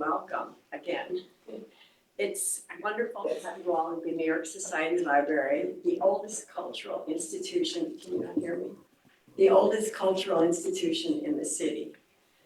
welcome again. It's wonderful to have you all in the New York Society Library, the oldest cultural institution, can you not hear me? The oldest cultural institution in the city.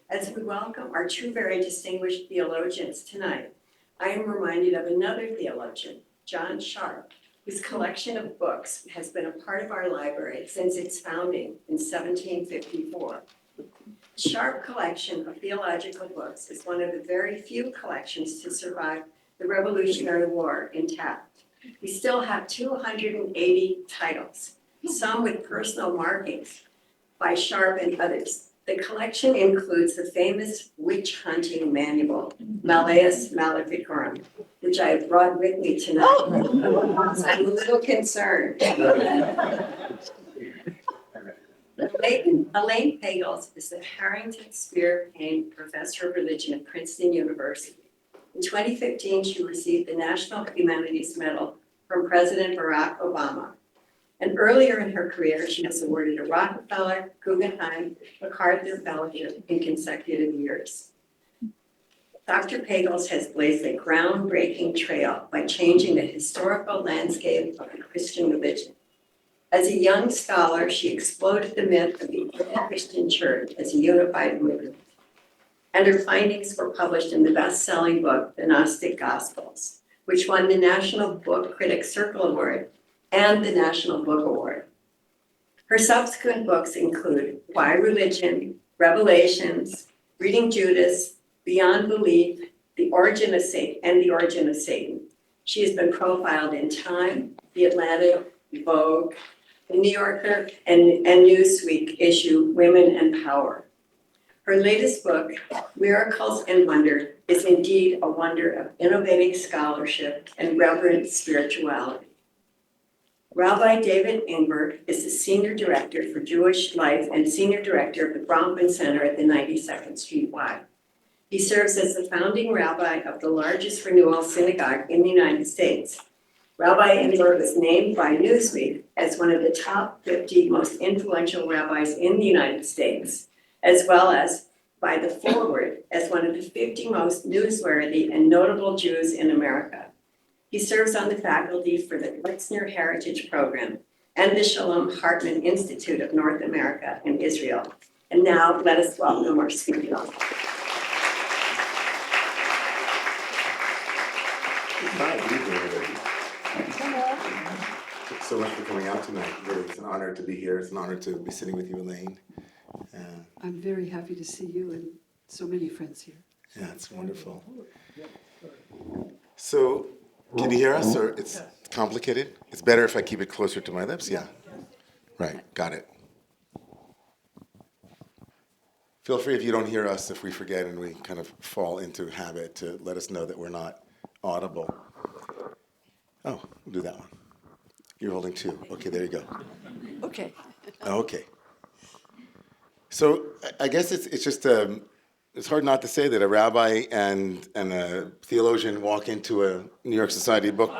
As we welcome our two very distinguished theologians tonight, I am reminded of another theologian, John Sharp, whose collection of books has been a part of our library since its founding in 1754. The Sharp collection of theological books is one of the very few collections to survive the Revolutionary War intact. We still have 280 titles, some with personal markings by Sharp and others. The collection includes the famous witch hunting manual, Malleus Maleficarum, which I have brought with me tonight. I'm a little concerned. Elaine Pagels is the Harrington Spear Payne Professor of Religion at Princeton University. In 2015, she received the National Humanities Medal from President Barack Obama. And earlier in her career, she was awarded a Rockefeller, Guggenheim, MacArthur Fellowship in consecutive years. Dr. Pagels has blazed a groundbreaking trail by changing the historical landscape of the Christian religion. As a young scholar, she exploded the myth of the early Christian church as a unified movement. And her findings were published in the best-selling book, The Gnostic Gospels, which won the National Book Critics Circle Award and the National Book Award. Her subsequent books include Why Religion, Revelations, Reading Judas, Beyond Belief, The Origin of Satan, and The Origin of Satan. She has been profiled in Time, The Atlantic, Vogue, The New Yorker, and Newsweek issue Women and Power. Her latest book, Miracles and Wonder, is indeed a wonder of innovating scholarship and reverent spirituality. Rabbi David Ingber is the Senior Director for Jewish Life and Senior Director of the Bronfman Center at the 92nd Street Y. He serves as the founding rabbi of the largest renewal synagogue in the United States. Rabbi Ingber was named by Newsweek as one of the top 50 most influential rabbis in the United States, as well as by the Forward as one of the 50 most newsworthy and notable Jews in America. He serves on the faculty for the Litzner Heritage Program and the Shalom Hartman Institute of North America and Israel. And now let us welcome our speaker. Hi, good evening, everybody. Thanks so much for coming out tonight. Really, it's an honor to be here. It's an honor to be sitting with you, Elaine. I'm very happy to see you and so many friends here. Yeah, it's wonderful. So, can you hear us, or it's complicated? It's better if I keep it closer to my lips? Yeah. Right, got it. Feel free if you don't hear us, if we forget and we kind of fall into habit, to let us know that we're not audible. Oh, we'll do that one. You're holding two. Okay, there you go. Okay. Okay. So I guess it's just it's hard not to say that a rabbi and a theologian walk into a New York Society book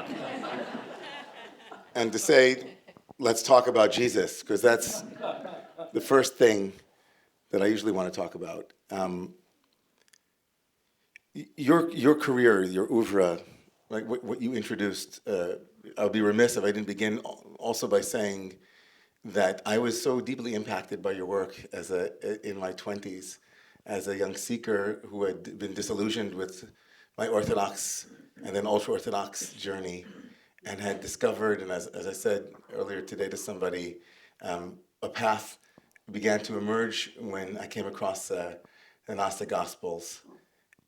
and to say, let's talk about Jesus, because that's the first thing that I usually want to talk about. Your career, your oeuvre, like what you introduced, I'll be remiss if I didn't begin also by saying that I was so deeply impacted by your work in my 20s as a young seeker who had been disillusioned with my Orthodox and then ultra-Orthodox journey, and had discovered, and as I said earlier today to somebody, a path began to emerge when I came across the Gnostic Gospels.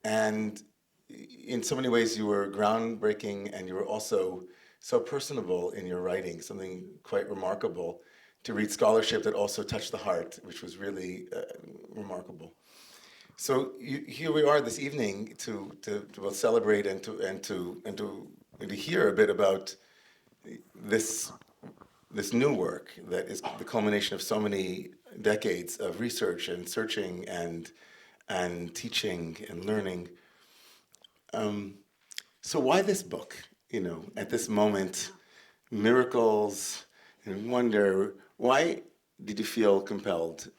And in so many ways you were groundbreaking, and you were also so personable in your writing, something quite remarkable to read scholarship that also touched the heart, which was really remarkable. So here we are this evening to both celebrate and to hear a bit about this new work that is the culmination of so many decades of research and searching and teaching and learning. So why this book? At this moment, miracles and wonder. Why did you feel compelled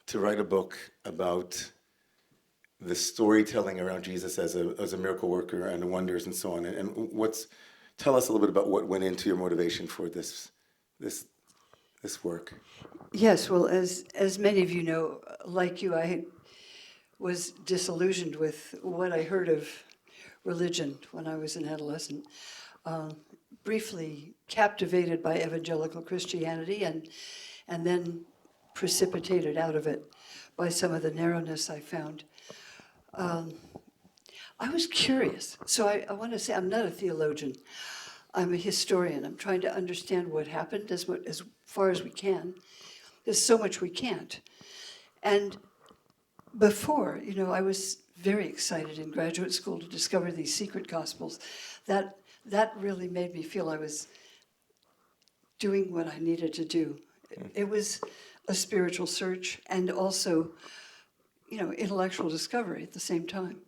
to write a book about the storytelling around Jesus as a miracle worker and the wonders and so on. And tell us a little bit about what went into your motivation for this work. Yes, well, as many of you know, like you, I was disillusioned with what I heard of religion when I was an adolescent. Briefly captivated by evangelical Christianity and then precipitated out of it by some of the narrowness I found. I was curious. So I want to say I'm not a theologian. I'm a historian. I'm trying to understand what happened as far as we can. There's so much we can't. And before, I was very excited in graduate school to discover these secret gospels. That really made me feel I was doing what I needed to do. It was a spiritual search and also, intellectual discovery at the same time.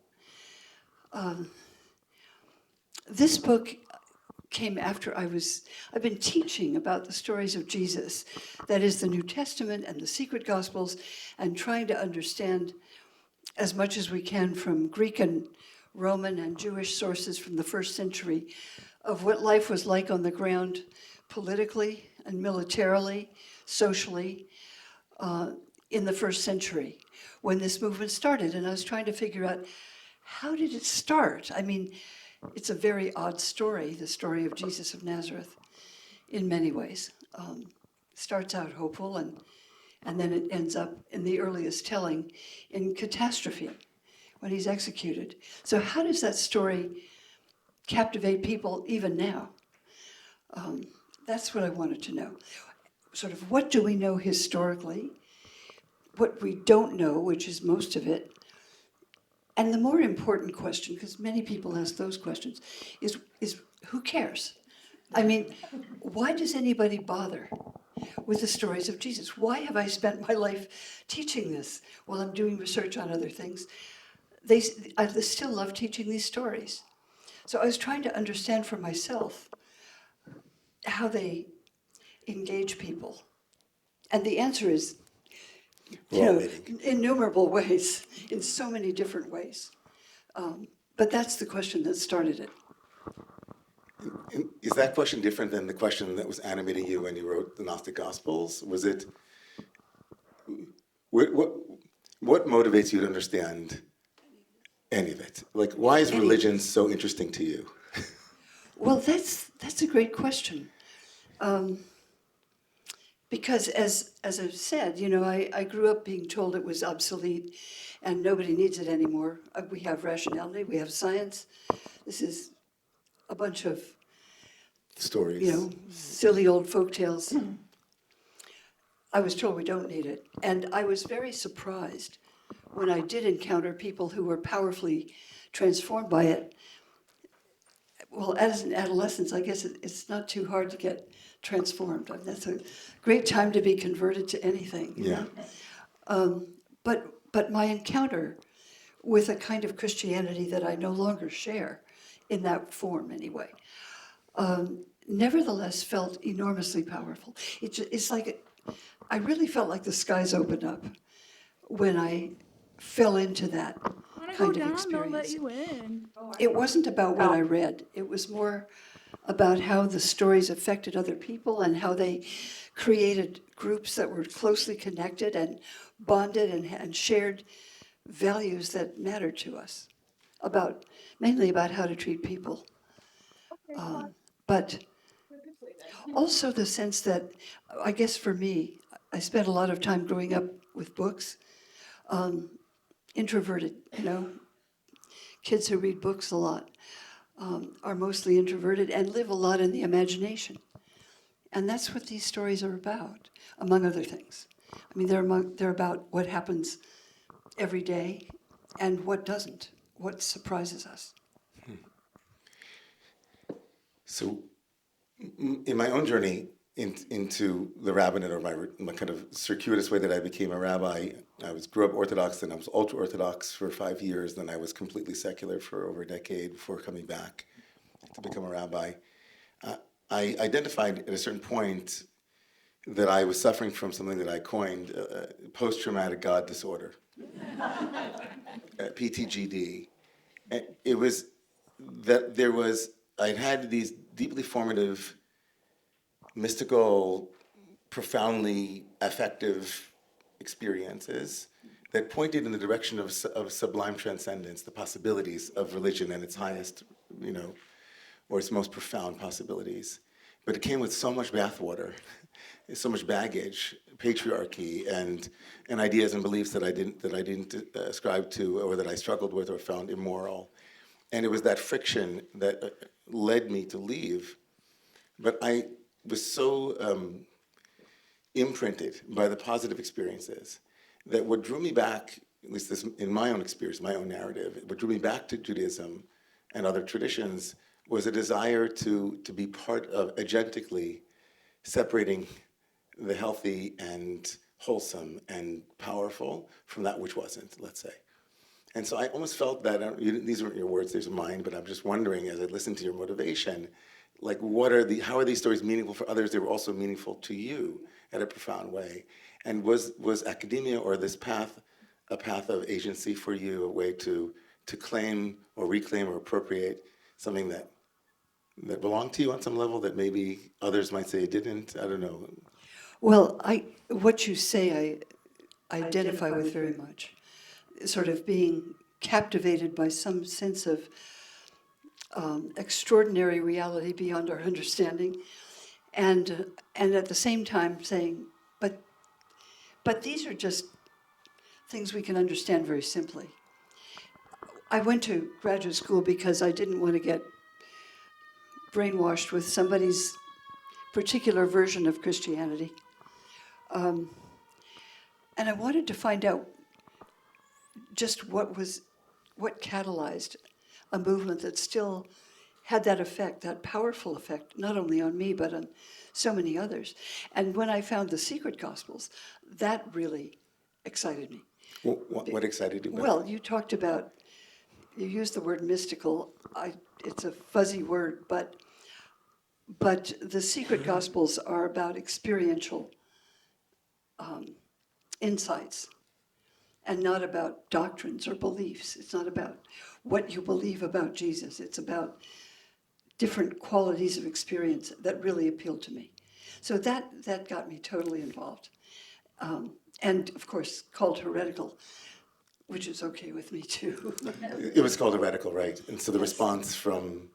This book came after I've been teaching about the stories of Jesus, that is the New Testament and the secret gospels, and trying to understand as much as we can from Greek and Roman and Jewish sources from the first century of what life was like on the ground politically and militarily, socially, in the first century when this movement started. And I was trying to figure out, how did it start? I mean, it's a very odd story, the story of Jesus of Nazareth, in many ways. Starts out hopeful, and then it ends up, in the earliest telling, in catastrophe when he's executed. So how does that story captivate people even now? That's what I wanted to know. Sort of, what do we know historically? What we don't know, which is most of it. And the more important question, because many people ask those questions, is who cares? I mean, why does anybody bother with the stories of Jesus? Why have I spent my life teaching this while I'm doing research on other things? I still love teaching these stories. So I was trying to understand for myself how they engage people. And the answer is, innumerable ways, in so many different ways. But that's the question that started it. And is that question different than the question that was animating you when you wrote the Gnostic Gospels? Was it, what motivates you to understand any of it? Like, why is religion so interesting to you? Well, that's a great question. Because as I've said, I grew up being told it was obsolete and nobody needs it anymore. We have rationality, we have science. This is a bunch of Stories. silly old folktales. I was told we don't need it. And I was very surprised when I did encounter people who were powerfully transformed by it. Well, as an adolescent, I guess it's not too hard to get transformed. I mean, that's a great time to be converted to anything. Yeah. But my encounter with a kind of Christianity that I no longer share, in that form anyway, nevertheless felt enormously powerful. It's like, I really felt like the skies opened up when I fell into that kind of experience. They'll let you in. It wasn't about what I read. It was more about how the stories affected other people and how they created groups that were closely connected and bonded and shared values that mattered to us, mainly about how to treat people. But also the sense that, I guess for me, I spent a lot of time growing up with books, introverted, kids who read books a lot are mostly introverted and live a lot in the imagination. And that's what these stories are about, among other things. I mean, they're about what happens every day and what doesn't, what surprises us. So, in my own journey into the rabbinate, or my kind of circuitous way that I became a rabbi, I grew up Orthodox, and I was ultra-Orthodox for 5 years, then I was completely secular for over a decade before coming back to become a rabbi. I identified at a certain point that I was suffering from something that I coined post-traumatic God disorder. PTGD. And it was that I'd had these deeply formative, mystical, profoundly affective experiences that pointed in the direction of sublime transcendence, the possibilities of religion and its highest, or its most profound possibilities. But it came with so much bathwater, so much baggage, patriarchy, and ideas and beliefs that I didn't ascribe to, or that I struggled with or found immoral. And it was that friction that led me to leave. But I was so imprinted by the positive experiences that what drew me back, at least this, in my own experience, my own narrative, what drew me back to Judaism and other traditions was a desire to be part of agentically separating the healthy and wholesome and powerful from that which wasn't, let's say. And so I almost felt that, these weren't your words, these are mine, but I'm just wondering as I listened to your motivation, like how are these stories meaningful for others? They were also meaningful to you in a profound way. And was academia or this path a path of agency for you, a way to claim or reclaim or appropriate something that belonged to you on some level that maybe others might say it didn't? I don't know. Well, what you say I identify with very much. Sort of being captivated by some sense of extraordinary reality beyond our understanding, and at the same time saying, but these are just things we can understand very simply. I went to graduate school because I didn't want to get brainwashed with somebody's particular version of Christianity. And I wanted to find out just what catalyzed a movement that still had that effect, that powerful effect, not only on me, but on so many others. And when I found the secret Gospels, that really excited me. What excited you? Well, you used the word mystical. It's a fuzzy word, but the secret Gospels are about experiential insights and not about doctrines or beliefs. It's not about what you believe about Jesus. It's about different qualities of experience that really appealed to me. So that got me totally involved. And of course, called heretical, which is okay with me too. It was called heretical, right? And so the response from,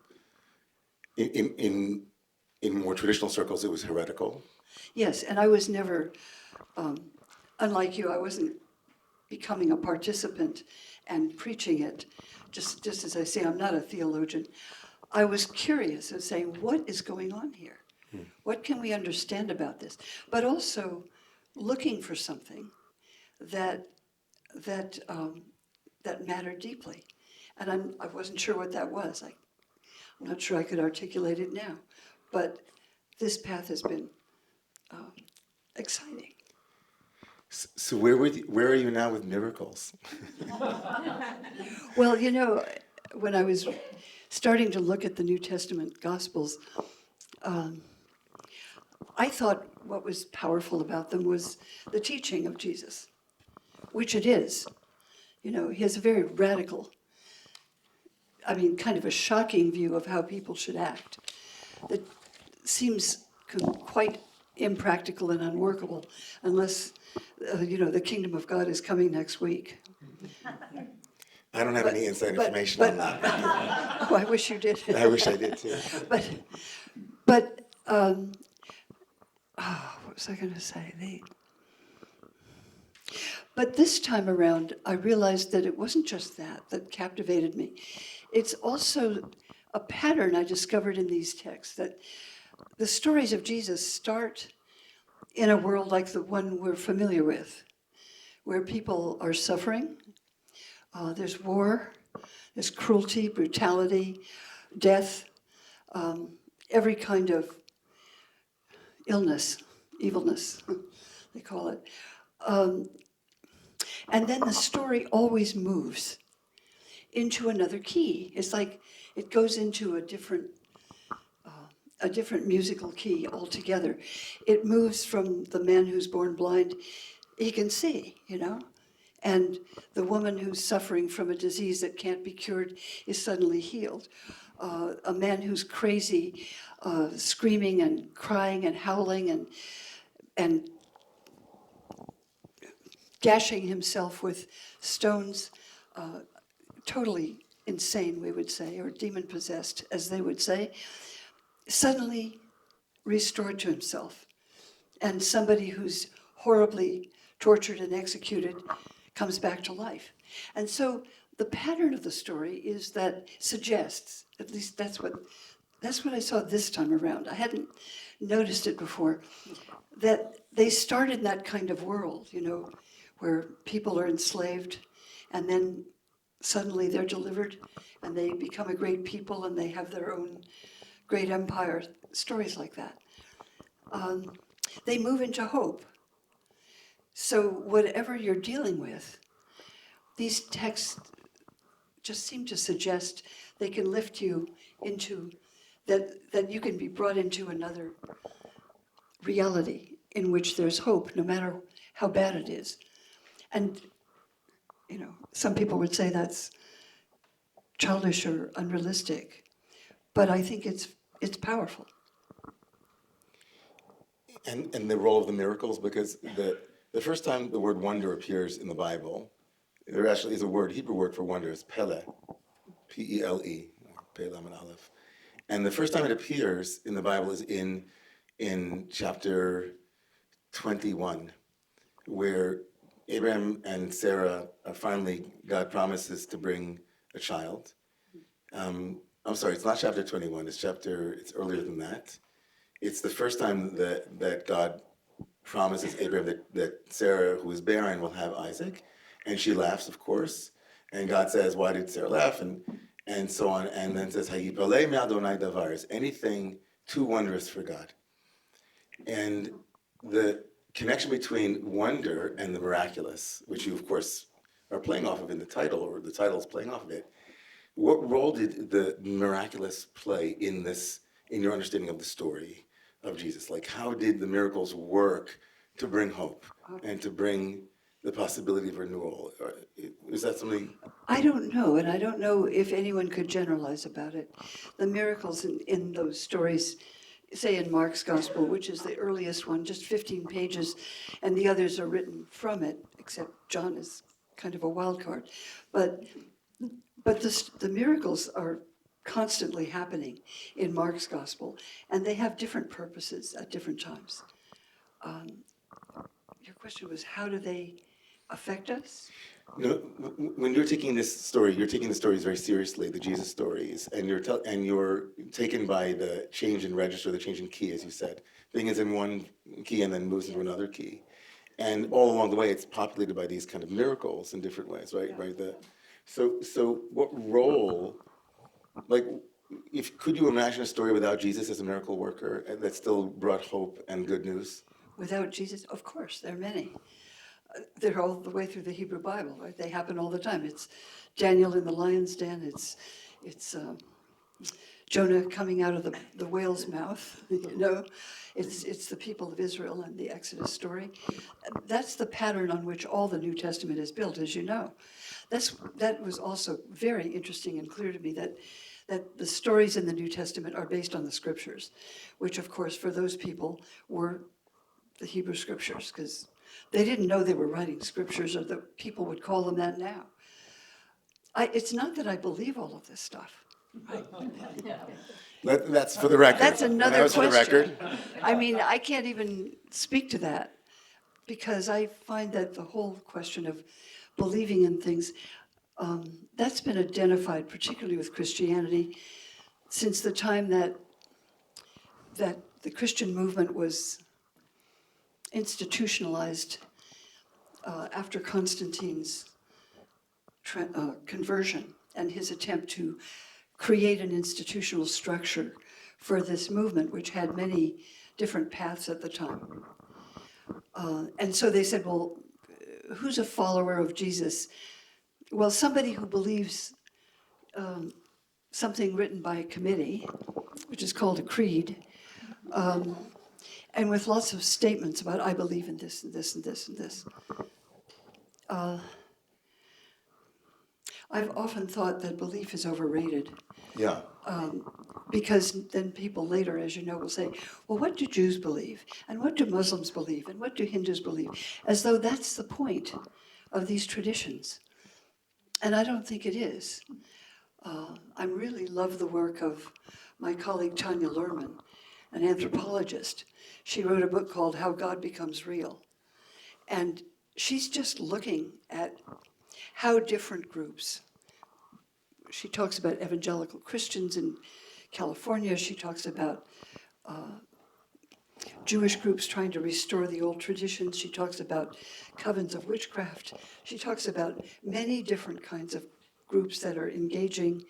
in more traditional circles, it was heretical. Yes, and I was never, unlike you, I wasn't becoming a participant and preaching it. Just as I say, I'm not a theologian. I was curious of saying, what is going on here? What can we understand about this? But also looking for something that mattered deeply. And I wasn't sure what that was. I'm not sure I could articulate it now. But this path has been exciting. So where are you now with miracles? Well, when I was starting to look at the New Testament Gospels, I thought what was powerful about them was the teaching of Jesus, which it is. He has a very radical, kind of a shocking view of how people should act that seems quite impractical and unworkable unless, the kingdom of God is coming next week. I don't have any inside information on that. Oh, I wish you did. I wish I did too. But what was I going to say? But this time around, I realized that it wasn't just that captivated me. It's also a pattern I discovered in these texts, that the stories of Jesus start in a world like the one we're familiar with, where people are suffering. There's war, there's cruelty, brutality, death, every kind of illness, evilness, they call it. And then the story always moves into another key. It's like it goes into a different musical key altogether. It moves from the man who's born blind, he can see, And the woman who's suffering from a disease that can't be cured is suddenly healed. A man who's crazy, screaming and crying and howling and gashing himself with stones, totally insane, we would say, or demon-possessed, as they would say, suddenly restored to himself. And somebody who's horribly tortured and executed comes back to life. And so the pattern of the story is that suggests, at least that's what I saw this time around. I hadn't noticed it before, that they start in that kind of world, where people are enslaved and then suddenly they're delivered and they become a great people and they have their own great empire, stories like that. They move into hope. So whatever you're dealing with, these texts just seem to suggest they can lift you into, that you can be brought into another reality in which there's hope, no matter how bad it is. And, some people would say that's childish or unrealistic, but I think it's powerful. And the role of the miracles, because the first time the word wonder appears in the Bible, there actually is a word, Hebrew word for wonder, is pele, P-E-L-E, Pele and Aleph. And the first time it appears in the Bible is in chapter 21, where Abraham and Sarah finally, God promises to bring a child. I'm sorry, it's not chapter 21, it's earlier than that. It's the first time that God promises Abraham that Sarah, who is barren, will have Isaac. And she laughs, of course. And God says, why did Sarah laugh? And so on. And then says, "Hayipalei me'Adonai davar," is anything too wondrous for God. And the connection between wonder and the miraculous, which you, of course, are playing off of in the title, or the title is playing off of it, what role did the miraculous play in your understanding of the story of Jesus? Like, how did the miracles work to bring hope and to bring the possibility of renewal? Is that something? I don't know, and I don't know if anyone could generalize about it. The miracles in those stories, say in Mark's Gospel, which is the earliest one, just 15 pages, and the others are written from it, except John is kind of a wild card. But the miracles are constantly happening in Mark's Gospel, and they have different purposes at different times. Your question was, how do they affect us? When you're taking this story, you're taking the stories very seriously, the Jesus stories, and you're taken by the change in register, the change in key, as you said. Begins in one key and then moves into another key. And all along the way, it's populated by these kind of miracles in different ways, right? Yeah. Right. So what role, like, could you imagine a story without Jesus as a miracle worker that still brought hope and good news? Without Jesus, of course, there are many. They're all the way through the Hebrew Bible, right? They happen all the time. It's Daniel in the lion's den. It's Jonah coming out of the whale's mouth. It's the people of Israel and the Exodus story. That's the pattern on which all the New Testament is built, as you know. That was also very interesting and clear to me, that the stories in the New Testament are based on the scriptures, which, of course, for those people were the Hebrew scriptures, because they didn't know they were writing scriptures, or that people would call them that now. It's not that I believe all of this stuff. That's for the record. That's another That was for the question. record. I mean, I can't even speak to that, because I find that the whole question of believing in things, that's been identified, particularly with Christianity, since the time that the Christian movement was institutionalized after Constantine's conversion and his attempt to create an institutional structure for this movement, which had many different paths at the time. And so they said, well, who's a follower of Jesus? Well, somebody who believes something written by a committee, which is called a creed, and with lots of statements about, I believe in this and this and this and this. I've often thought that belief is overrated. Yeah. Because then people later, as you know, will say, well, what do Jews believe? And what do Muslims believe? And what do Hindus believe? As though that's the point of these traditions. And I don't think it is. I really love the work of my colleague Tanya Luhrmann, an anthropologist. She wrote a book called How God Becomes Real. And she's just looking at how different groups, she talks about evangelical Christians in California, she talks about Jewish groups trying to restore the old traditions, she talks about covens of witchcraft, she talks about many different kinds of groups that are engaging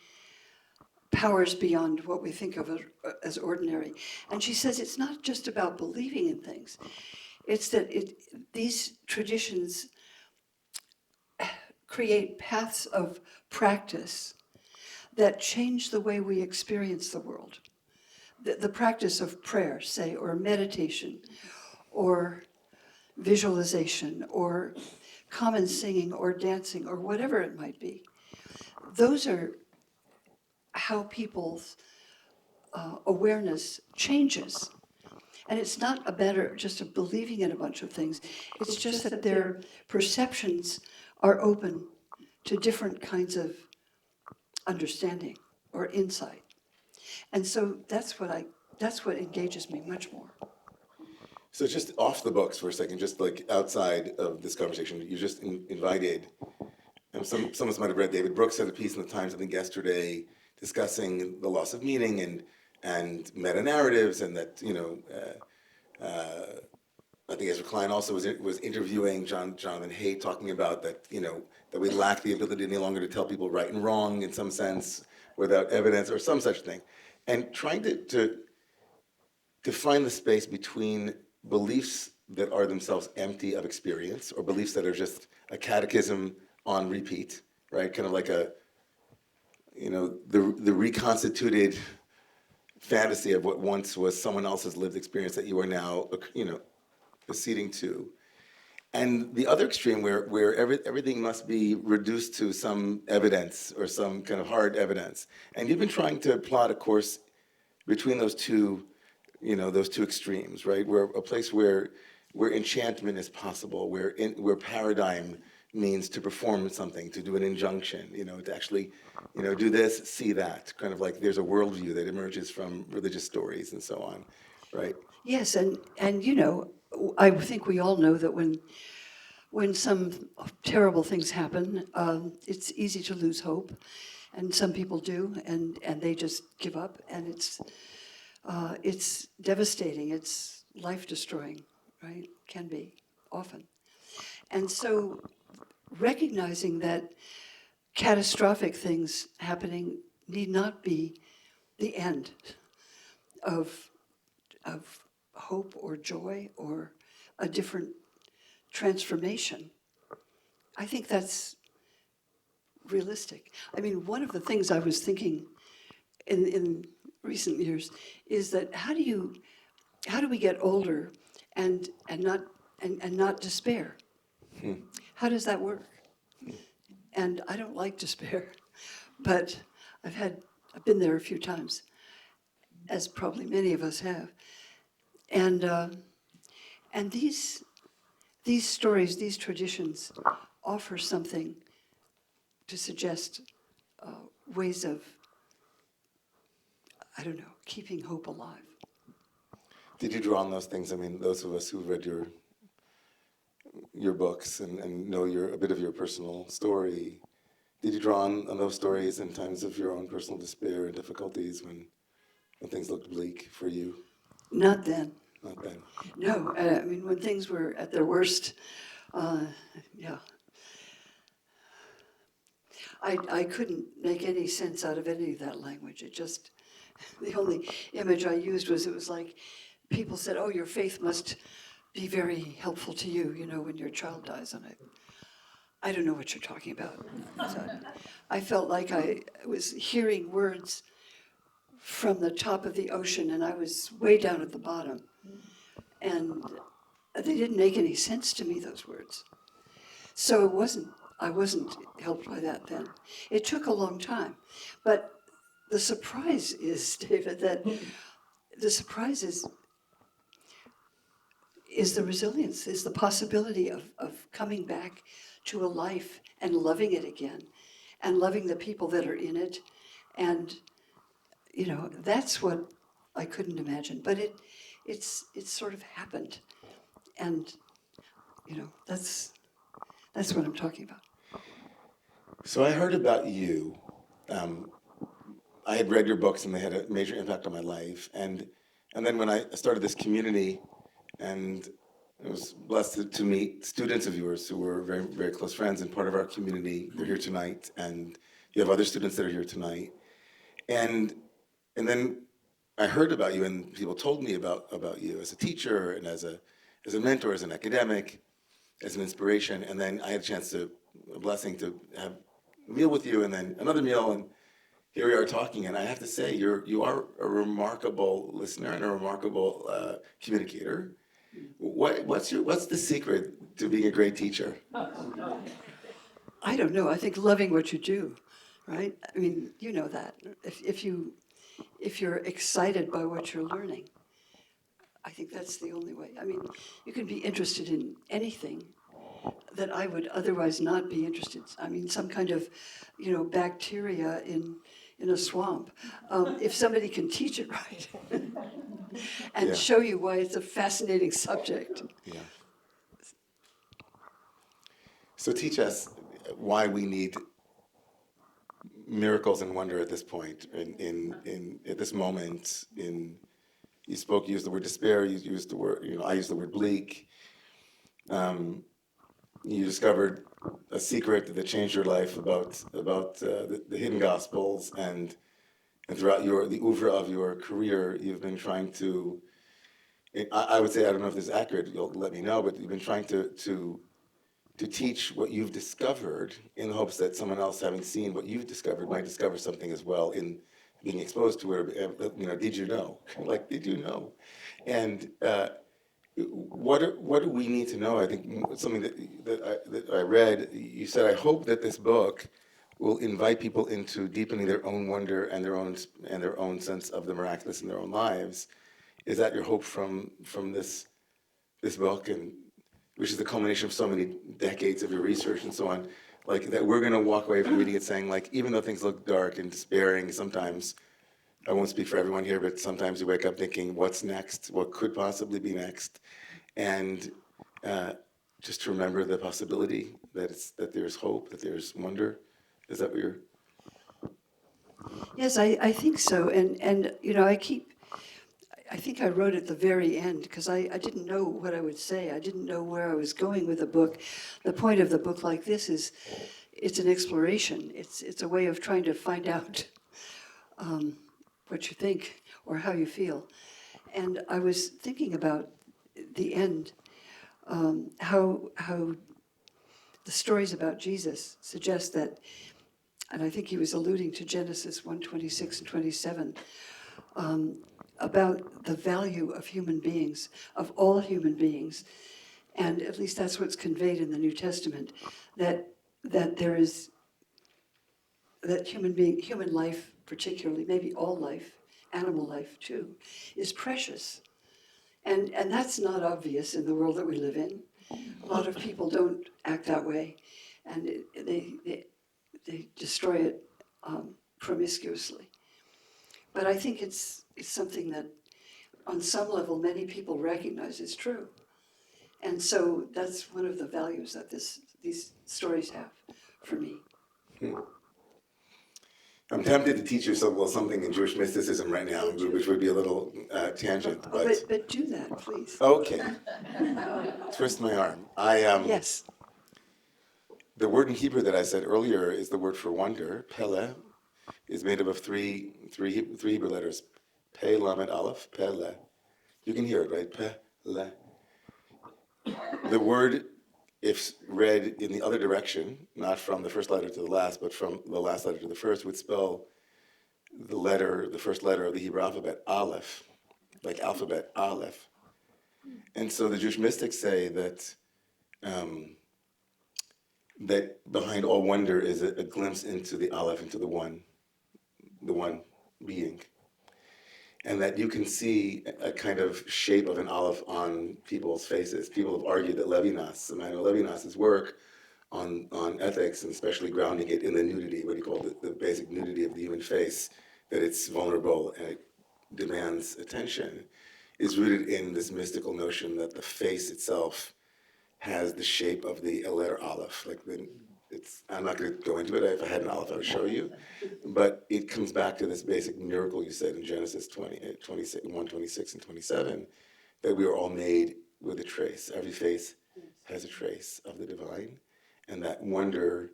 powers beyond what we think of as ordinary. And she says it's not just about believing in things, it's that these traditions create paths of practice that change the way we experience the world. The practice of prayer, say, or meditation, or visualization, or common singing, or dancing, or whatever it might be. Those are how people's awareness changes. And it's not a matter just of believing in a bunch of things. It's just that their perceptions are open to different kinds of understanding or insight. And so that's what engages me much more. So just off the books for a second, just like outside of this conversation, you just invited, and some of us might have read David Brooks had a piece in the Times, I think yesterday, discussing the loss of meaning and meta-narratives, and that, I think Ezra Klein also was interviewing Jonathan Haidt, talking about that, that we lack the ability any longer to tell people right and wrong in some sense without evidence or some such thing. And trying to find the space between beliefs that are themselves empty of experience or beliefs that are just a catechism on repeat, right? Kind of like the reconstituted fantasy of what once was someone else's lived experience that you are now, acceding to. And the other extreme where everything must be reduced to some evidence or some kind of hard evidence. And you've been trying to plot a course between those two extremes, right? Where a place where enchantment is possible, where paradigm means to perform something, to do an injunction, to actually, do this, see that. Kind of like there's a worldview that emerges from religious stories and so on, right? Yes, and I think we all know that when some terrible things happen, it's easy to lose hope, and some people do, and they just give up, and it's devastating, it's life-destroying, right? Can be, often. And so recognizing that catastrophic things happening need not be the end of hope or joy or a different transformation. I think that's realistic. I mean, one of the things I was thinking in recent years is that how do we get older and not despair? How does that work? And I don't like despair, but I've been there a few times, as probably many of us have. And these stories, these traditions, offer something to suggest ways of, keeping hope alive. Did you draw on those things? I mean, those of us who read your books and know a bit of your personal story, did you draw on those stories in times of your own personal despair and difficulties when things looked bleak for you? Not then. Not then. No, I mean, when things were at their worst, yeah. I couldn't make any sense out of any of that language. It just, the only image I used was, it was like people said, oh, your faith must be very helpful to you, when your child dies. And I don't know what you're talking about. So I felt like I was hearing words from the top of the ocean and I was way down at the bottom. And they didn't make any sense to me, those words. So it wasn't I wasn't helped by that then. It took a long time. But the surprise is, David, that the surprise is the resilience, is the possibility of coming back to a life and loving it again and loving the people that are in it. And, that's what I couldn't imagine. But it's sort of happened. And, that's what I'm talking about. So I heard about you. Um, I had read your books, and they had a major impact on my life. And then when I started this community, and I was blessed to meet students of yours who were very, very close friends and part of our community. They're here tonight, and you have other students that are here tonight. And then I heard about you, and people told me about you as a teacher and as a mentor, as an academic, as an inspiration. And then I had a blessing to have a meal with you, and then another meal, and here we are talking. And I have to say, you are a remarkable listener and a remarkable communicator. What's the secret to being a great teacher? I don't know. I think loving what you do, right? I mean, you know that. If you're excited by what you're learning, I think that's the only way. I mean, you can be interested in anything that I would otherwise not be interested. I mean, some kind of, bacteria in a swamp. If somebody can teach it right and Yeah. show you why it's a fascinating subject. Yeah. So teach us why we need miracles and wonder at this point, at this moment. You used the word despair. You used the word, I used the word bleak. You discovered a secret that changed your life about the hidden gospels, and throughout the oeuvre of your career, you've been trying to. I would say, I don't know if this is accurate. You'll let me know, but you've been trying to teach what you've discovered in the hopes that someone else, having seen what you've discovered, might discover something as well in being exposed to it. Did you know? Like, did you know? And what do we need to know? I think something that I read. You said, I hope that this book will invite people into deepening their own wonder and their own sense of the miraculous in their own lives. Is that your hope from this book, and which is the culmination of so many decades of your research and so on? Like, that we're going to walk away from reading it saying, like, even though things look dark and despairing sometimes, I won't speak for everyone here, but sometimes you wake up thinking, what's next? What could possibly be next? And just to remember the possibility that there's hope, that there's wonder. Is that what you're? Yes, I think so. And I think I wrote at the very end because I didn't know what I would say. I didn't know where I was going with the book. The point of the book like this is it's an exploration. It's a way of trying to find out what you think or how you feel. And I was thinking about the end, how the stories about Jesus suggest that, and I think he was alluding to Genesis 1:26 and 27, about the value of human beings, of all human beings, and at least that's what's conveyed in the New Testament, that there is, that human life particularly, maybe all life, animal life too, is precious. And that's not obvious in the world that we live in. A lot of people don't act that way, and they destroy it promiscuously. But I think it's something that, on some level, many people recognize is true. And so that's one of the values that these stories have for me. I'm tempted to teach you something in Jewish mysticism right now, which would be a little tangent. But do that, please. Okay. Twist my arm. Yes. The word in Hebrew that I said earlier is the word for wonder. Pele is made up of three Hebrew letters. Pe, Lamed, Aleph. Pele. You can hear it, right? Pele. The word, if read in the other direction, not from the first letter to the last, but from the last letter to the first, would spell the first letter of the Hebrew alphabet, Aleph, like alphabet, Aleph. And so the Jewish mystics say that that behind all wonder is a glimpse into the Aleph, into the one being. And that you can see a kind of shape of an Aleph on people's faces. People have argued that Emmanuel Levinas's work on ethics, and especially grounding it in the nudity, what he called the basic nudity of the human face, that it's vulnerable and it demands attention, is rooted in this mystical notion that the face itself has the shape of the letter Aleph. I'm not going to go into it. If I had an Aleph, I would show you. But it comes back to this basic miracle you said in Genesis 1, 26, and 27, that we are all made with a trace. Every face has a trace of the divine. And that wonder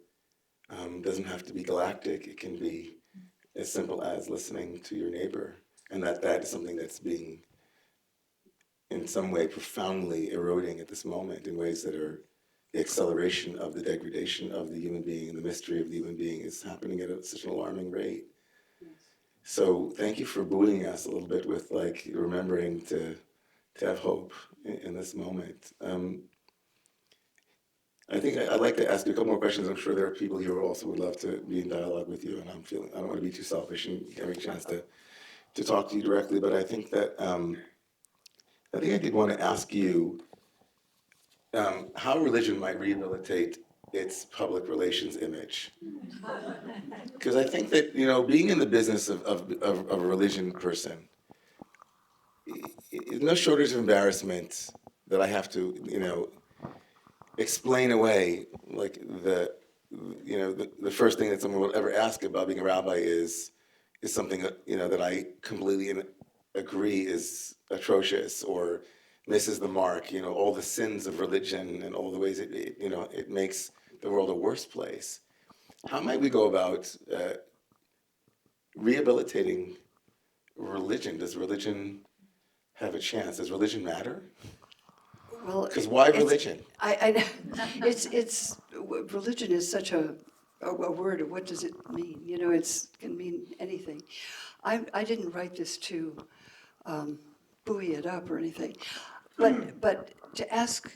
doesn't have to be galactic. It can be as simple as listening to your neighbor. And that is something that's being, in some way, profoundly eroding at this moment in ways that are the acceleration of the degradation of the human being and the mystery of the human being is happening at such an alarming rate. So thank you for buoying us a little bit with remembering to have hope in this moment. I think I'd like to ask you a couple more questions. I'm sure there are people here who also would love to be in dialogue with you, and I don't want to be too selfish and having a chance to talk to you directly, but I think that I did want to ask you how religion might rehabilitate its public relations image. Because I think that, being in the business of a religion person, no shortage of embarrassment that I have to, explain away, the first thing that someone will ever ask about being a rabbi is something that I completely agree is atrocious or misses the mark. All the sins of religion and all the ways it makes the world a worse place. How might we go about rehabilitating religion? Does religion have a chance? Does religion matter? Well, Because why religion? Religion is such a word. What does it mean? It can mean anything. I didn't write this to buoy it up or anything, but to ask,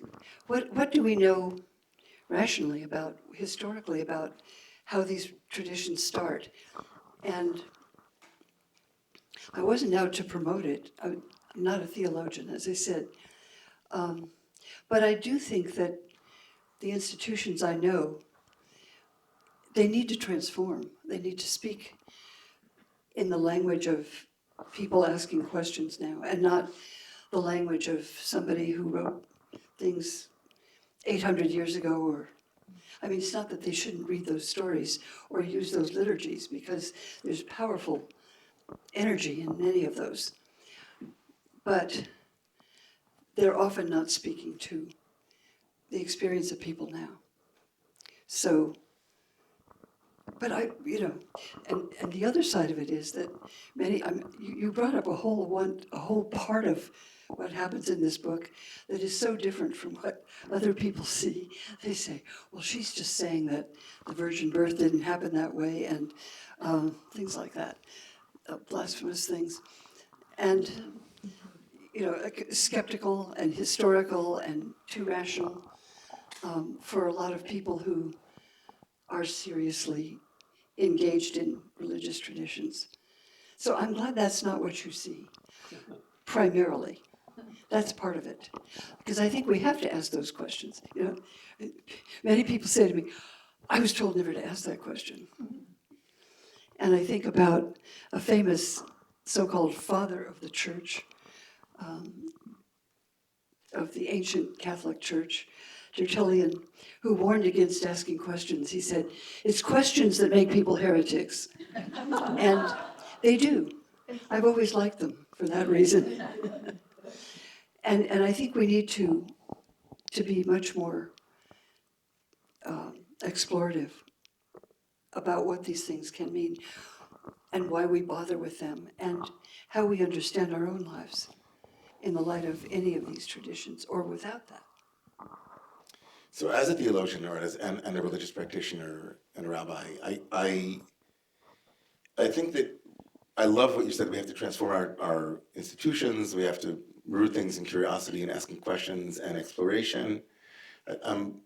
what do we know rationally historically about how these traditions start? And I wasn't out to promote it. I'm not a theologian, as I said. But I do think that the institutions I know, they need to transform. They need to speak in the language of people asking questions now, and not the language of somebody who wrote things 800 years ago. It's not that they shouldn't read those stories or use those liturgies, because there's powerful energy in many of those. But they're often not speaking to the experience of people now. So, but and the other side of it is that you brought up a whole part of what happens in this book that is so different from what other people see. They say, well, she's just saying that the virgin birth didn't happen that way, and things like that, blasphemous things. And skeptical and historical and too rational for a lot of people who are seriously engaged in religious traditions. So I'm glad that's not what you see, primarily. That's part of it. Because I think we have to ask those questions. Many people say to me, I was told never to ask that question. And I think about a famous so-called father of the church, of the ancient Catholic Church, Tertullian, who warned against asking questions. He said, it's questions that make people heretics. And they do. I've always liked them for that reason. And I think we need to be much more explorative about what these things can mean and why we bother with them and how we understand our own lives in the light of any of these traditions or without that. So as a theologian and a religious practitioner and a rabbi, I think that I love what you said. We have to transform our institutions. We have to root things in curiosity and asking questions and exploration. Um,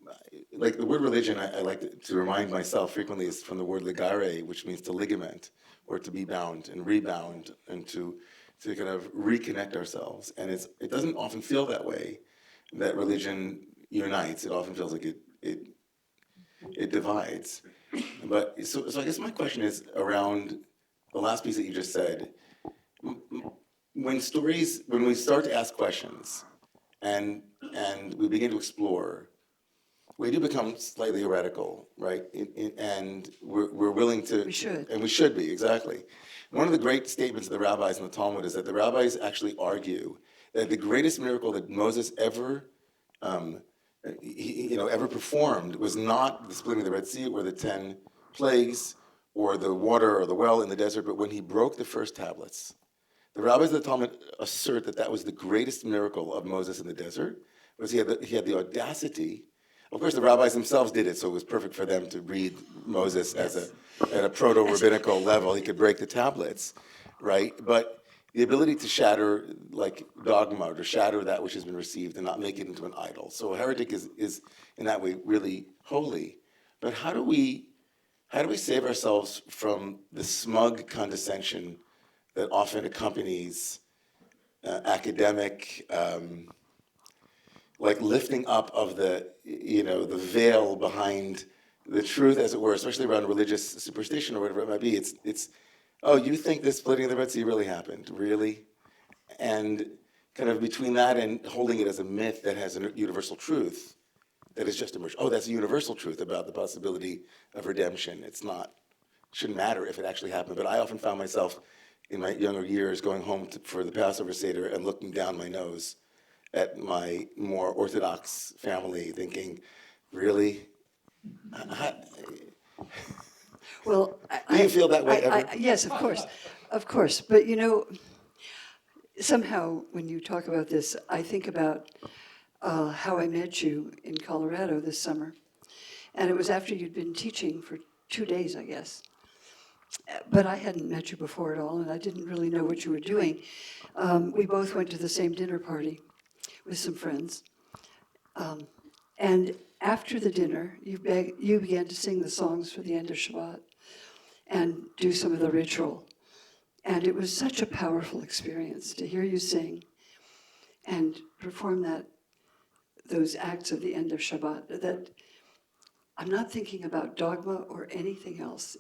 like the word religion, I like to remind myself frequently is from the word ligare, which means to ligament, or to be bound and rebound, and to kind of reconnect ourselves. And it doesn't often feel that way, that religion unites. It often feels like it divides. But so I guess my question is around the last piece that you just said. When we start to ask questions and we begin to explore, we do become slightly heretical, right? And we're willing to. We should. And we should be, exactly. One of the great statements of the rabbis in the Talmud is that the rabbis actually argue that the greatest miracle that Moses ever, ever performed was not the splitting of the Red Sea or the 10 plagues or the water or the well in the desert, but when he broke the first tablets. The rabbis of the Talmud assert that that was the greatest miracle of Moses in the desert, was he had the audacity. Of course, the rabbis themselves did it, so it was perfect for them to read Moses as at a proto-rabbinical level. He could break the tablets, right? But the ability to shatter like dogma, or to shatter that which has been received and not make it into an idol. So a heretic is in that way really holy. But how do we save ourselves from the smug condescension that often accompanies academic, like lifting up of the veil behind the truth, as it were, especially around religious superstition or whatever it might be. It's oh, you think this splitting of the Red Sea really happened, really? And kind of between that and holding it as a myth that has a universal truth that is just emerged. Oh, that's a universal truth about the possibility of redemption. It's not, shouldn't matter if it actually happened. But I often found myself in my younger years going home for the Passover Seder and looking down my nose at my more Orthodox family, thinking, really? Well, Do you feel that way ever? yes, of course. But somehow when you talk about this, I think about how I met you in Colorado this summer. And it was after you'd been teaching for 2 days, I guess. But I hadn't met you before at all, and I didn't really know what you were doing. We both went to the same dinner party with some friends. And after the dinner, you began to sing the songs for the end of Shabbat and do some of the ritual. And it was such a powerful experience to hear you sing and perform those acts of the end of Shabbat, that I'm not thinking about dogma or anything else.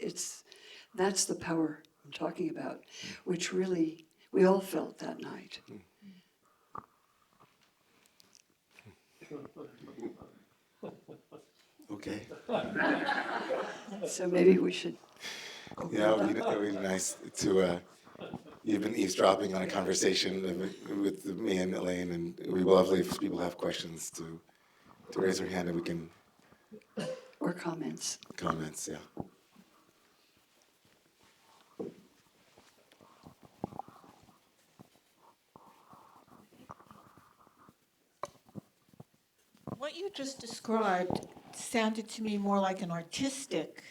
That's the power I'm talking about, which really we all felt that night. Okay. So maybe we should. Yeah, it would be nice to. You've been eavesdropping on a conversation with me and Elaine, and it would be lovely if people have questions to raise their hand and we can. Or comments. Comments, yeah. What you just described sounded to me more like an artistic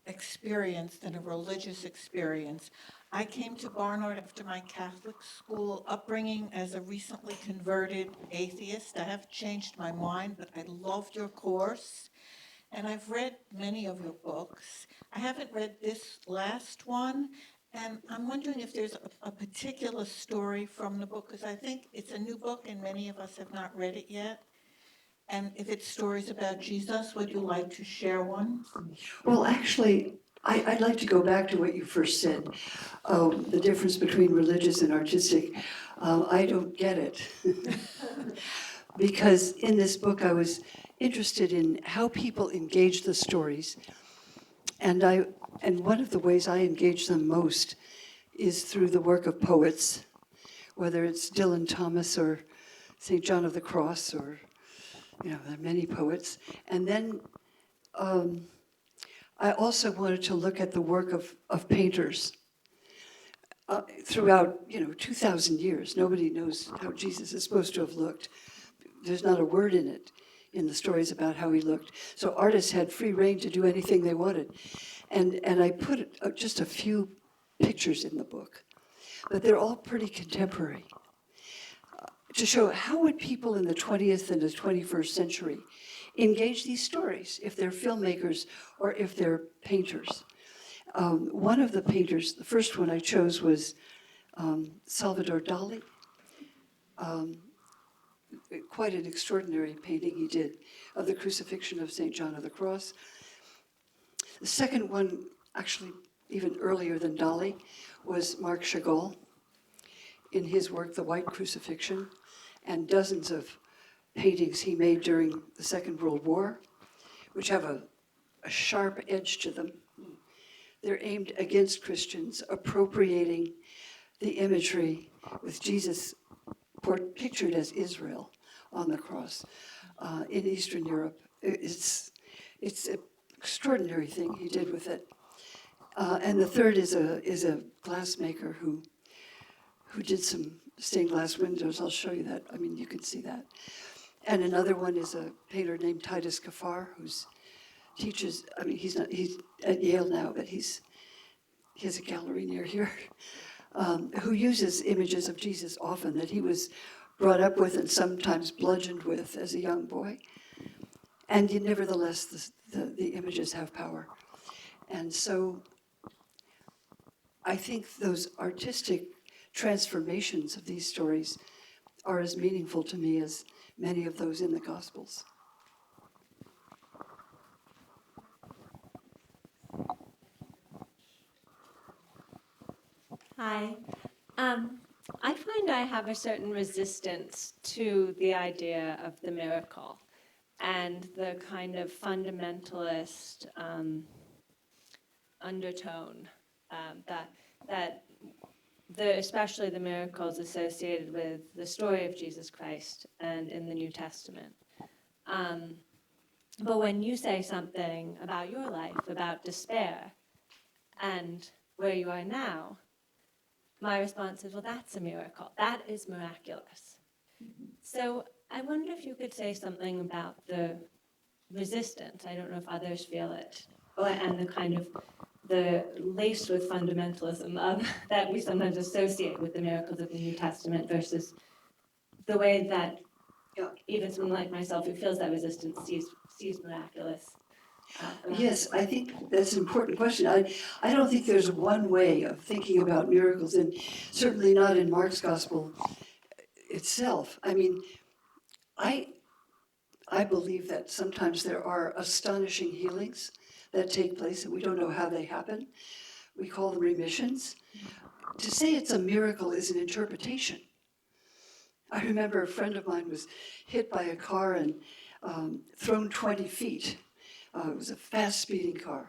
experience than a religious experience. I came to Barnard after my Catholic school upbringing as a recently converted atheist. I have changed my mind, but I loved your course. And I've read many of your books. I haven't read this last one, and I'm wondering if there's a particular story from the book, because I think it's a new book and many of us have not read it yet. And if it's stories about Jesus, would you like to share one? Well, actually, I'd like to go back to what you first said, the difference between religious and artistic. I don't get it. Because in this book, I was interested in how people engage the stories. And one of the ways I engage them most is through the work of poets, whether it's Dylan Thomas or St. John of the Cross, or there are many poets. And then I also wanted to look at the work of painters throughout 2,000 years. Nobody knows how Jesus is supposed to have looked. There's not a word in it, in the stories about how he looked. So artists had free rein to do anything they wanted. And I put just a few pictures in the book, but they're all pretty contemporary. to show how would people in the 20th and the 21st century engage these stories if they're filmmakers or if they're painters. One of the painters, the first one I chose was Salvador Dali. Quite an extraordinary painting he did of the crucifixion of St. John of the Cross. The second one, actually even earlier than Dali, was Marc Chagall in his work, The White Crucifixion, and dozens of paintings he made during the Second World War, which have a sharp edge to them. They're aimed against Christians, appropriating the imagery with Jesus pictured as Israel on the cross in Eastern Europe. It's an extraordinary thing he did with it. And the third is a glassmaker who did some stained glass windows. I'll show you that. I mean, you can see that. And another one is a painter named Titus Kaphar, who's teaches. I mean, he's at Yale now, but he has a gallery near here. Who uses images of Jesus often that he was brought up with and sometimes bludgeoned with as a young boy. And yet, nevertheless, the images have power. And so I think those artistic transformations of these stories are as meaningful to me as many of those in the Gospels. Hi. I find I have a certain resistance to the idea of the miracle and the kind of fundamentalist undertone that especially the miracles associated with the story of Jesus Christ and in the New Testament. But when you say something about your life, about despair, and where you are now, my response is, well, that's a miracle. That is miraculous. So I wonder if you could say something about the resistance. I don't know if others feel it. And the kind of the laced with fundamentalism that we sometimes associate with the miracles of the New Testament versus the way that even someone like myself who feels that resistance sees miraculous. Yes, I think that's an important question. I don't think there's one way of thinking about miracles, and certainly not in Mark's gospel itself. I mean, I believe that sometimes there are astonishing healings that take place, and we don't know how they happen. We call them remissions. To say it's a miracle is an interpretation. I remember a friend of mine was hit by a car and thrown 20 feet. It was a fast-speeding car,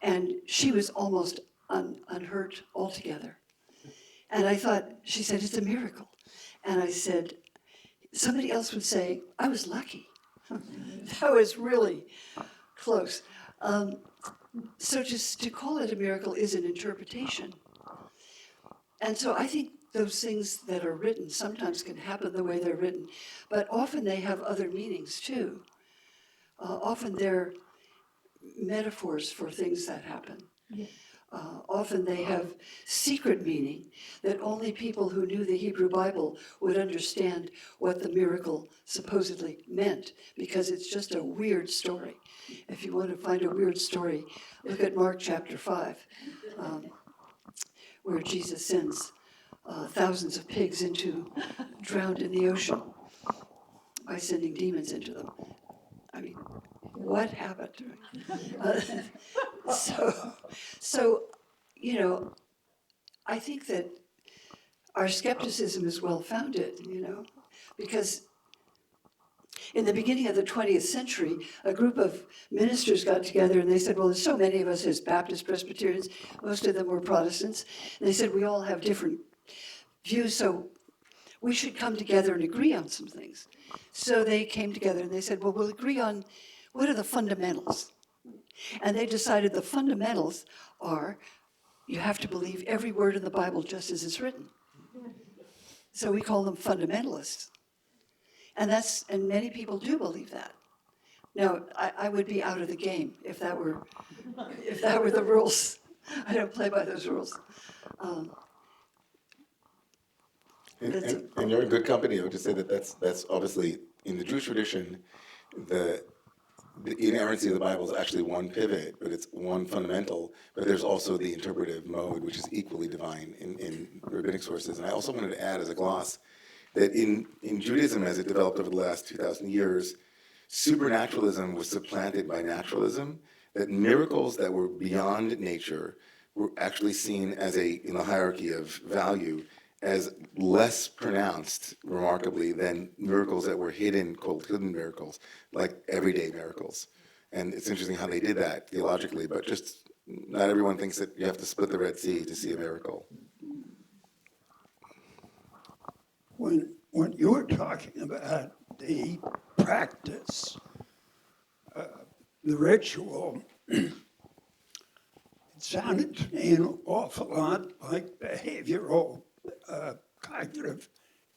and she was almost unhurt altogether. And I thought, she said, it's a miracle. And I said, somebody else would say, I was lucky. That was really close. So just to call it a miracle is an interpretation. And so I think those things that are written sometimes can happen the way they're written, but often they have other meanings too. Often they're metaphors for things that happen. Often they have secret meaning that only people who knew the Hebrew Bible would understand what the miracle supposedly meant, because it's just a weird story. If you want to find a weird story, look at Mark chapter 5, where Jesus sends thousands of pigs drowned in the ocean by sending demons into them. I mean, what happened? So, you know, I think that our skepticism is well-founded, because in the beginning of the 20th century, a group of ministers got together and they said, well, there's so many of us as Baptist Presbyterians, most of them were Protestants, and they said, we all have different views, so we should come together and agree on some things. So they came together and they said, well, we'll agree on what are the fundamentals. And they decided the fundamentals are you have to believe every word in the Bible just as it's written. So we call them fundamentalists. And many people do believe that. Now, I would be out of the game if that were the rules. I don't play by those rules. And you're in good company. I would just say that that's obviously in the Jewish tradition, the inerrancy of the Bible is actually one pivot, but it's one fundamental. But there's also the interpretive mode, which is equally divine in rabbinic sources. And I also wanted to add as a gloss that in Judaism, as it developed over the last 2,000 years, supernaturalism was supplanted by naturalism, that miracles that were beyond nature were actually seen as in the hierarchy of value, as less pronounced, remarkably, than miracles that were called hidden miracles, like everyday miracles. And it's interesting how they did that theologically, but just not everyone thinks that you have to split the Red Sea to see a miracle. When you were talking about the practice, the ritual, it sounded to me an awful lot like cognitive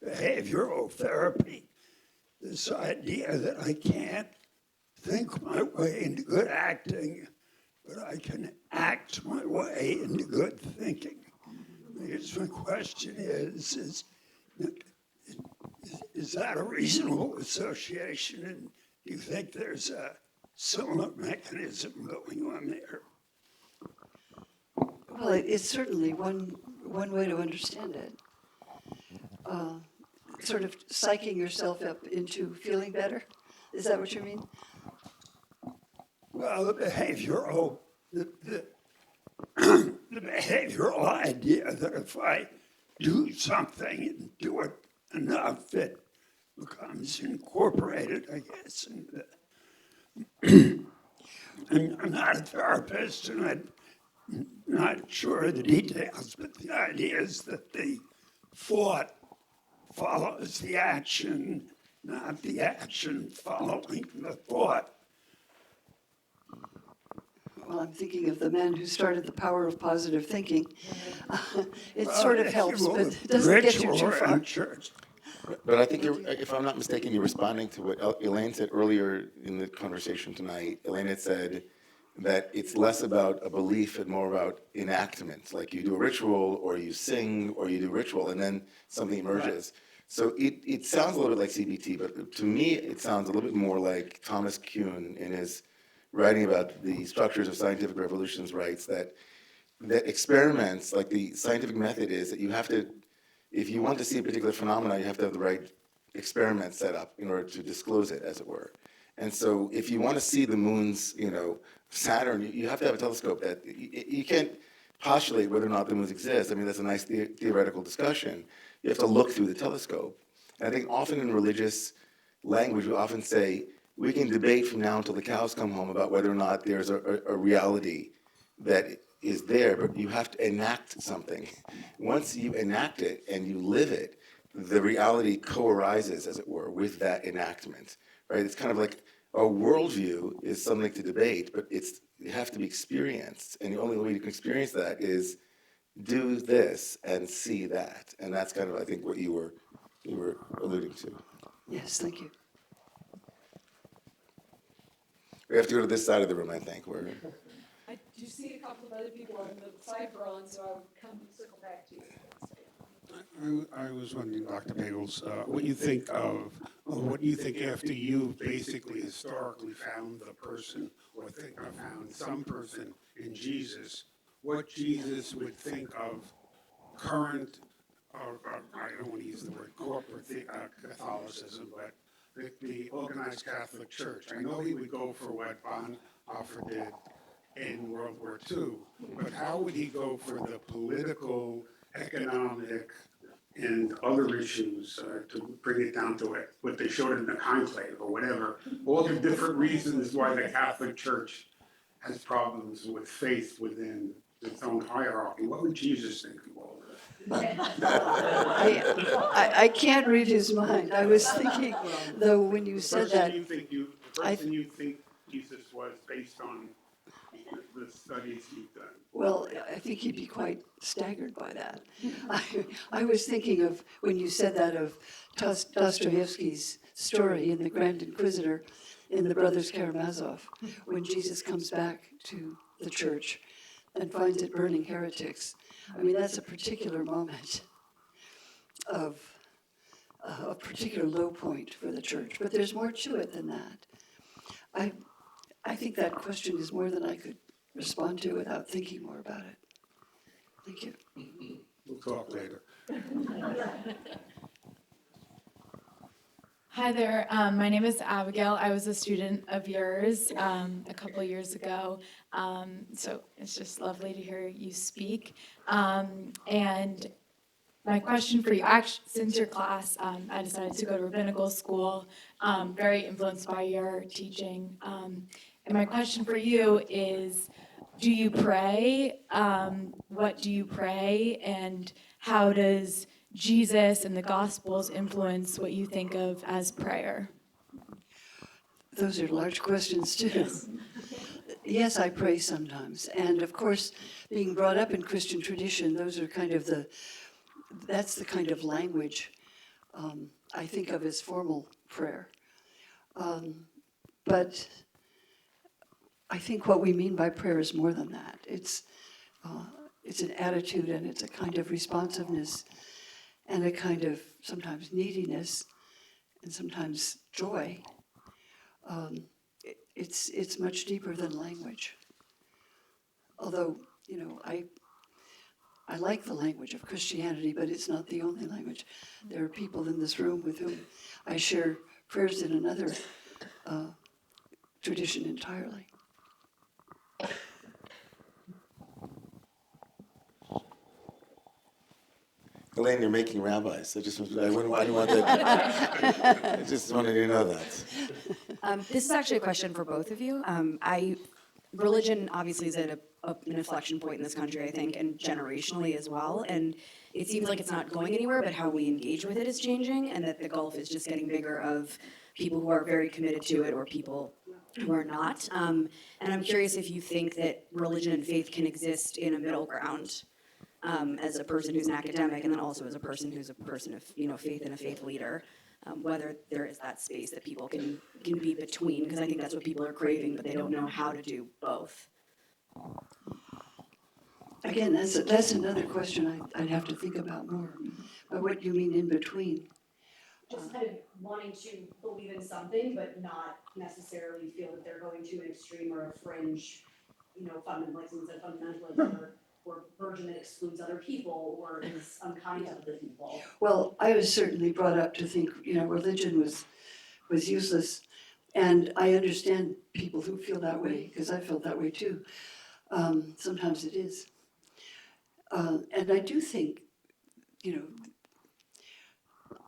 behavioral therapy. This idea that I can't think my way into good acting, but I can act my way into good thinking. I guess my question is that a reasonable association? And do you think there's a similar mechanism going on there? Well, it's certainly one way to understand it. Sort of psyching yourself up into feeling better. Is that what you mean? Well, the behavioral idea that if I do something and do it enough, it becomes incorporated, I guess. And I'm not a therapist, and I'm not sure of the details, but the idea is that the thought follows the action, not the action following the thought. Well, I'm thinking of the man who started the power of positive thinking. It sort of helps, but it doesn't get you too far. But I think, if I'm not mistaken, you're responding to what Elaine said earlier in the conversation tonight. Elaine had said that it's less about a belief and more about enactment. Like you do a ritual, or you sing, or you do a ritual, and then something emerges. So it sounds a little bit like CBT, but to me, it sounds a little bit more like Thomas Kuhn in his writing about the structures of scientific revolutions writes that experiments, like the scientific method is that you have to, if you want to see a particular phenomenon, you have to have the right experiment set up in order to disclose it, as it were. And so if you want to see the moon's, Saturn, you have to have a telescope that, you can't postulate whether or not the moons exist. I mean, that's a nice theoretical discussion. You have to look through the telescope. And I think often in religious language, we often say, we can debate from now until the cows come home about whether or not there's a reality that is there, but you have to enact something. Once you enact it and you live it, the reality co-arises, as it were, with that enactment, right? It's kind of like a worldview is something to debate, but it has to be experienced. And the only way you can experience that is do this and see that. And that's kind of, I think, what you were alluding to. Yes, thank you. We have to go to this side of the room, I think. I do see a couple of other people on the side Berlin, so I'll come circle back to you. I was wondering, Dr. Pagels, what you think after you basically historically found the person, or found some person in Jesus, what Jesus would think of current, I don't want to use the word corporate Catholicism, but the organized Catholic Church. I know he would go for what Bonhoeffer did in World War II, but how would he go for the political, economic, and other issues to bring it down to it, what they showed in the conclave or whatever, all the different reasons why the Catholic Church has problems with faith within its own hierarchy? What would Jesus think of all this? I can't read his mind. I was thinking, though, when you said that. The person you think Jesus was based on the studies you've done. Well, I think he'd be quite staggered by that. I was thinking of, when you said that, of Dostoevsky's story in The Grand Inquisitor in The Brothers Karamazov, when Jesus comes back to the church and finds it burning heretics. I mean, that's a particular moment. of a particular low point for the church, but there's more to it than that. I think that question is more than I could respond to without thinking more about it. Thank you. We'll talk later. Hi there, my name is Abigail. I was a student of yours a couple years ago, so it's just lovely to hear you speak. And my question for you, actually, since your class, I decided to go to rabbinical school, very influenced by your teaching. And my question for you is, do you pray? What do you pray? And how does Jesus and the Gospels influence what you think of as prayer? Those are large questions, too. Yes, I pray sometimes. And of course, being brought up in Christian tradition, those are kind of that's the kind of language I think of as formal prayer. But I think what we mean by prayer is more than that. It's an attitude, and it's a kind of responsiveness, and a kind of sometimes neediness, and sometimes joy. It's much deeper than language. Although, I like the language of Christianity, but it's not the only language. There are people in this room with whom I share prayers in another tradition entirely. Elaine, you're making rabbis. I just wanted that. I just wanted you to know that. This is actually a question for both of you. Religion obviously is at an inflection point in this country, I think, and generationally as well. And it seems like it's not going anywhere, but how we engage with it is changing, and that the gulf is just getting bigger of people who are very committed to it or people who are not. And I'm curious if you think that religion and faith can exist in a middle ground. As a person who's an academic, and then also as a person who's a person of faith and a faith leader, whether there is that space that people can be between, because I think that's what people are craving, but they don't know how to do both. Again, that's another question I'd have to think about more. But what you mean in between? Just kind of wanting to believe in something, but not necessarily feel that they're going to an extreme or a fringe, fundamentalism or version that excludes other people or is unkind to other people. Well, I was certainly brought up to think, religion was useless. And I understand people who feel that way, because I felt that way too. Sometimes it is. And I do think,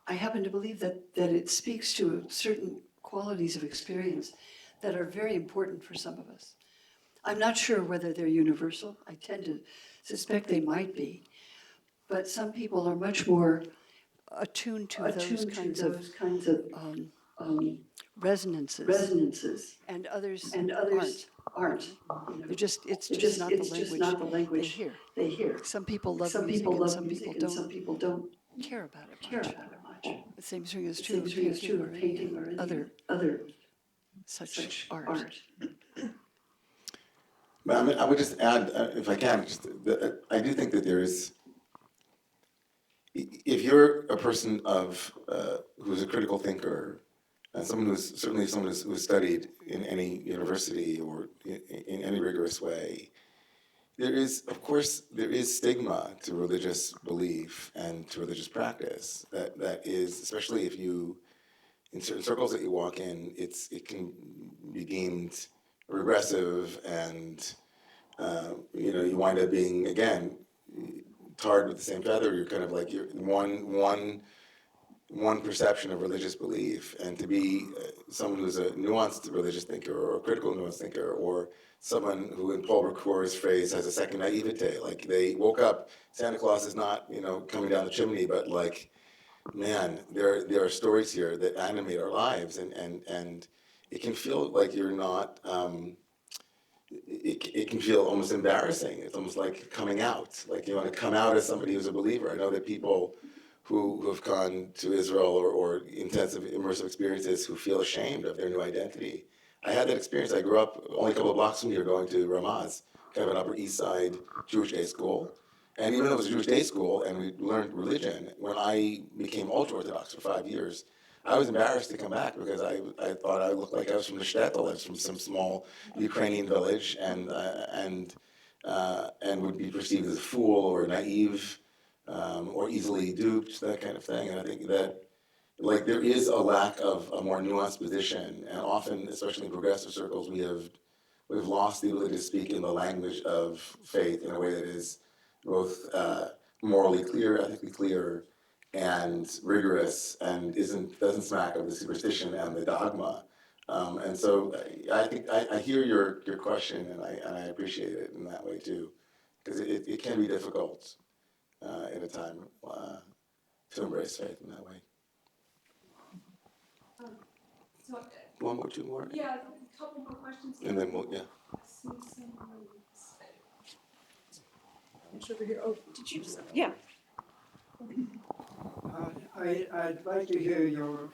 I happen to believe that it speaks to certain qualities of experience that are very important for some of us. I'm not sure whether they're universal. I tend to suspect they might be. But some people are much more attuned to those kinds of resonances. And others aren't. It's just not the language they hear. Some people love music and some people don't care about it much. The same thing is true of painting or other such art. But I would just add, if I can, I do think that there is, if you're a person who's a critical thinker, and someone who's studied in any university or in any rigorous way, there is stigma to religious belief and to religious practice. That is, especially if you, in certain circles that you walk in, it can be deemed regressive, and you wind up being, again, tarred with the same feather. You're kind of like you're one perception of religious belief, and to be someone who's a nuanced religious thinker or a critical nuanced thinker, or someone who, in Paul Ricoeur's phrase, has a second naivete. Like, they woke up, Santa Claus is not coming down the chimney, but like, man, there are stories here that animate our lives, and it can feel like you're not. It can feel almost embarrassing. It's almost like coming out. Like, you want to come out as somebody who's a believer. I know that people who have gone to Israel or intensive immersive experiences who feel ashamed of their new identity. I had that experience. I grew up only a couple of blocks from here, going to Ramaz, kind of an Upper East Side Jewish day school. And even though it was a Jewish day school and we learned religion, when I became ultra-Orthodox for 5 years, I was embarrassed to come back because I thought I looked like I was from the shtetl. I was from some small Ukrainian village and would be perceived as a fool or naive or easily duped, that kind of thing. And I think that like there is a lack of a more nuanced position, and often, especially in progressive circles, we've lost the ability to speak in the language of faith in a way that is both morally clear, ethically clear, and rigorous, and doesn't smack of the superstition and the dogma. And so I think I hear your question, and I appreciate it in that way too, because it can be difficult in a time to embrace faith in that way. So, One more, two more, yeah, a couple more questions. and then we'll, yeah. See someone. It's over here. Oh, did you just? Yeah. I'd like to hear your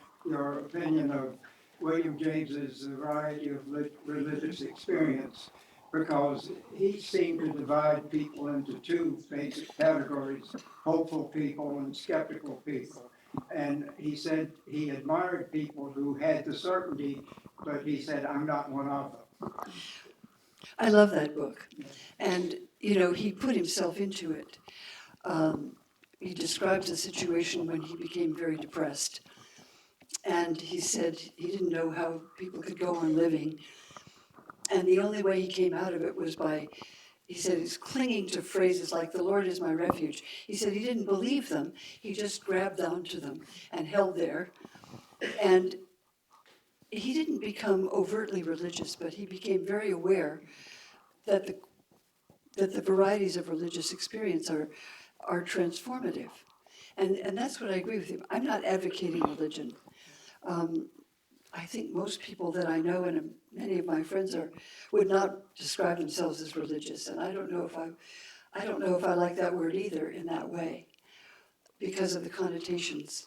opinion of William James's variety of religious experience, because he seemed to divide people into two basic categories: hopeful people and skeptical people. And he said he admired people who had the certainty, but he said, I'm not one of them. I love that book. And, you know, he put himself into it. He describes a situation when he became very depressed. And he said he didn't know how people could go on living. And the only way he came out of it was by, he said, he's clinging to phrases like, the Lord is my refuge. He said he didn't believe them. He just grabbed onto them and held there. And he didn't become overtly religious, but he became very aware that the varieties of religious experience are transformative. And that's what I agree with him. I'm not advocating religion. I think most people that I know and many of my friends would not describe themselves as religious, and I don't know if I like that word either in that way, because of the connotations.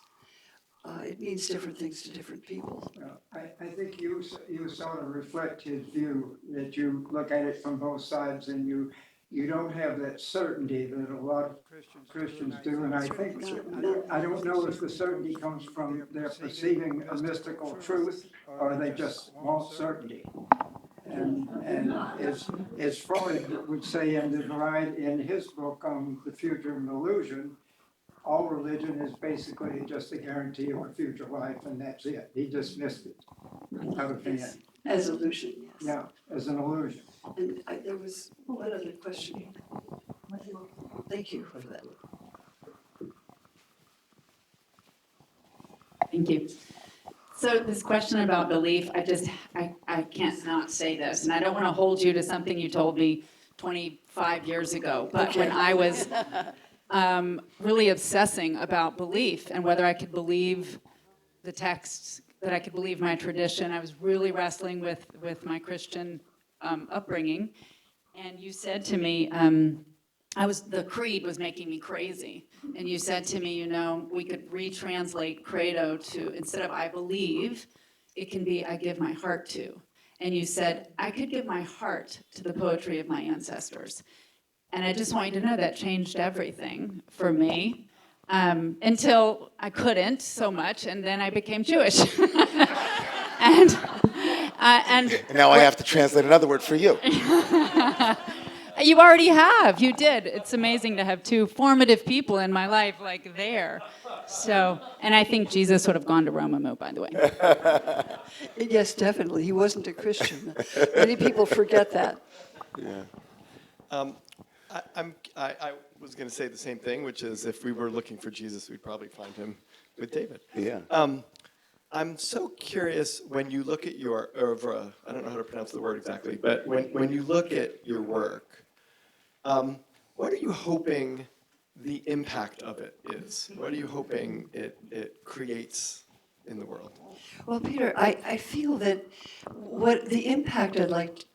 It means different things to different people. I think you sort of reflect his view, that you look at it from both sides, and you don't have that certainty that a lot of Christians do. And I think, I don't know if the certainty comes from their perceiving a mystical truth, or they just want certainty. And as Freud would say in his book on the future of an illusion, all religion is basically just a guarantee of a future life, and that's it. He dismissed it out of hand. As illusion, yes. Yeah, as an illusion. And there was one other question. Thank you for that. Thank you. So this question about belief, I can't not say this, and I don't want to hold you to something you told me 25 years ago, but when I was really obsessing about belief and whether I could believe the texts, that I could believe my tradition, I was really wrestling with my Christian upbringing. And you said to me, the creed was making me crazy. And you said to me, you know, we could retranslate credo to, instead of I believe, it can be I give my heart to. And you said, I could give my heart to the poetry of my ancestors. And I just want you to know that changed everything for me until I couldn't so much, and then I became Jewish. and now I have to translate another word for you. You already have. You did. It's amazing to have two formative people in my life like there. So, and I think Jesus would have gone to Rome, by the way. Yes, definitely. He wasn't a Christian. Many people forget that. Yeah. I was going to say the same thing, which is if we were looking for Jesus, we'd probably find him with David. Yeah. I'm so curious when you look at your oeuvre, I don't know how to pronounce the word exactly, but when you look at your work, what are you hoping the impact of it is? What are you hoping it creates in the world? Well, Peter, I feel that what the impact I'd like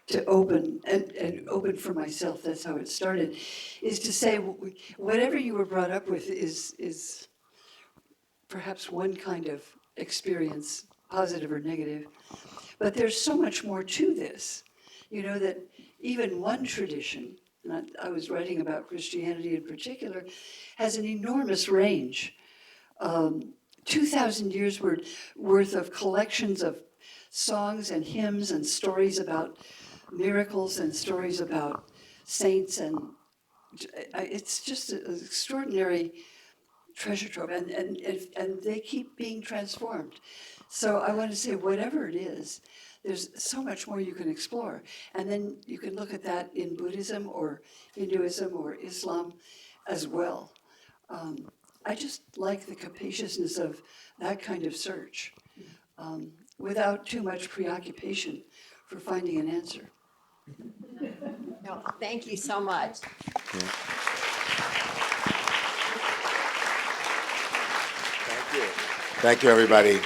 to open, and open for myself, that's how it started, is to say whatever you were brought up with is perhaps one kind of experience, positive or negative, but there's so much more to this. You know, that even one tradition, and I was writing about Christianity in particular, has an enormous range. 2,000 years worth of collections of songs and hymns and stories about miracles and stories about saints, and it's just an extraordinary treasure trove, and they keep being transformed. So I want to say, whatever it is, there's so much more you can explore. And then you can look at that in Buddhism or Hinduism or Islam as well. I just like the capaciousness of that kind of search without too much preoccupation for finding an answer. No, thank you so much. Thank you, everybody.